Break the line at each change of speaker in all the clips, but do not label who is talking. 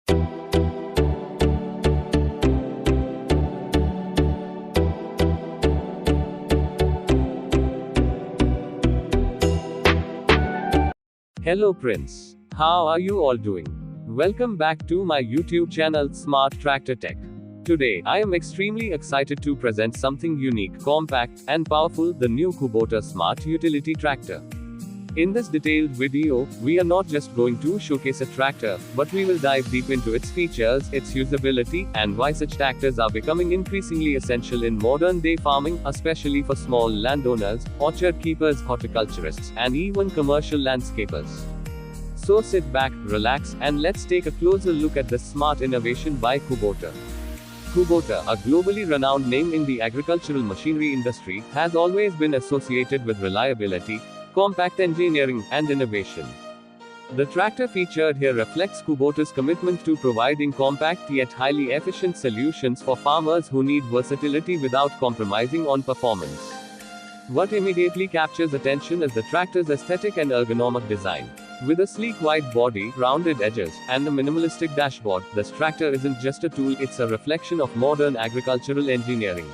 Hello Prince. How are you all doing? Welcome back to my YouTube channel Smart Tractor Tech. Today, I am extremely excited to present something unique, compact, and powerful, the new Kubota Smart Utility Tractor. In this detailed video, we are not just going to showcase a tractor, but we will dive deep into its features, its usability, and why such tractors are becoming increasingly essential in modern-day farming, especially for small landowners, orchard keepers, horticulturists, and even commercial landscapers. So sit back, relax, and let's take a closer look at this smart innovation by Kubota. Kubota, a globally renowned name in the agricultural machinery industry, has always been associated with reliability, compact engineering, and innovation. The tractor featured here reflects Kubota's commitment to providing compact yet highly efficient solutions for farmers who need versatility without compromising on performance. What immediately captures attention is the tractor's aesthetic and ergonomic design. With a sleek white body, rounded edges, and a minimalistic dashboard, this tractor isn't just a tool, it's a reflection of modern agricultural engineering.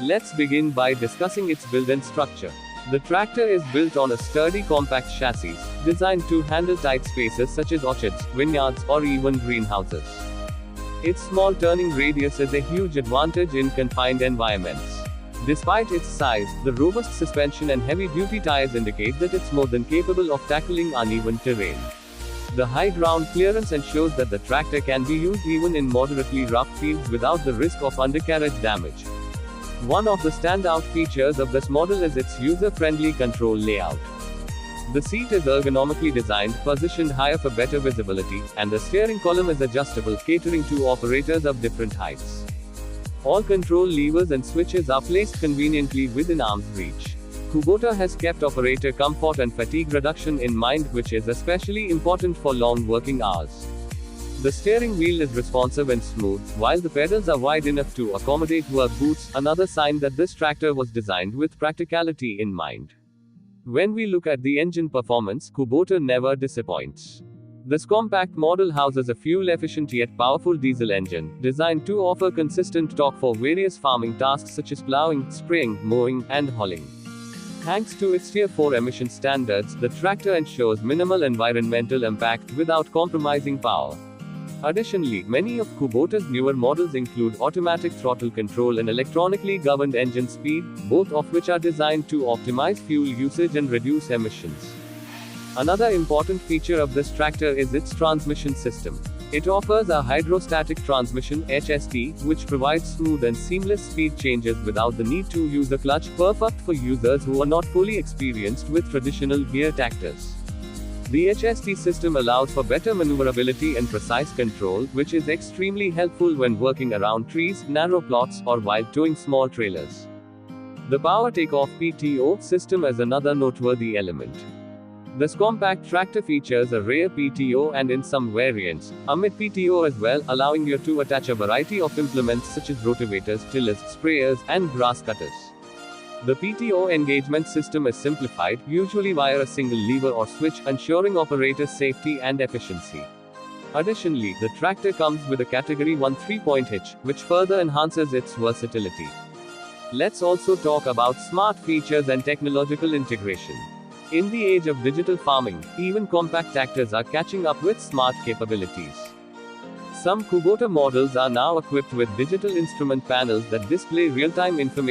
Let's begin by discussing its build and structure. The tractor is built on a sturdy compact chassis, designed to handle tight spaces such as orchards, vineyards, or even greenhouses. Its small turning radius is a huge advantage in confined environments. Despite its size, the robust suspension and heavy-duty tires indicate that it's more than capable of tackling uneven terrain. The high ground clearance ensures that the tractor can be used even in moderately rough fields without the risk of undercarriage damage. One of the standout features of this model is its user-friendly control layout. The seat is ergonomically designed, positioned higher for better visibility, and the steering column is adjustable, catering to operators of different heights. All control levers and switches are placed conveniently within arm's reach. Kubota has kept operator comfort and fatigue reduction in mind, which is especially important for long working hours. The steering wheel is responsive and smooth, while the pedals are wide enough to accommodate work boots, another sign that this tractor was designed with practicality in mind. When we look at the engine performance, Kubota never disappoints. This compact model houses a fuel-efficient yet powerful diesel engine, designed to offer consistent torque for various farming tasks such as plowing, spraying, mowing, and hauling. Thanks to its Tier 4 emission standards, the tractor ensures minimal environmental impact without compromising power. Additionally, many of Kubota's newer models include automatic throttle control and electronically governed engine speed, both of which are designed to optimize fuel usage and reduce emissions. Another important feature of this tractor is its transmission system. It offers a hydrostatic transmission (HST), which provides smooth and seamless speed changes without the need to use a clutch, perfect for users who are not fully experienced with traditional gear tractors. The HST system allows for better maneuverability and precise control, which is extremely helpful when working around trees, narrow plots, or while towing small trailers. The power takeoff PTO system is another noteworthy element. This compact tractor features a rear PTO and in some variants, a mid PTO as well, allowing you to attach a variety of implements such as rotavators, tillers, sprayers, and grass cutters. The PTO engagement system is simplified, usually via a single lever or switch, ensuring operator safety and efficiency. Additionally, the tractor comes with a Category 1 3-point hitch, which further enhances its versatility. Let's also talk about smart features and technological integration. In the age of digital farming, even compact tractors are catching up with smart capabilities. Some Kubota models are now equipped with digital instrument panels that display real-time information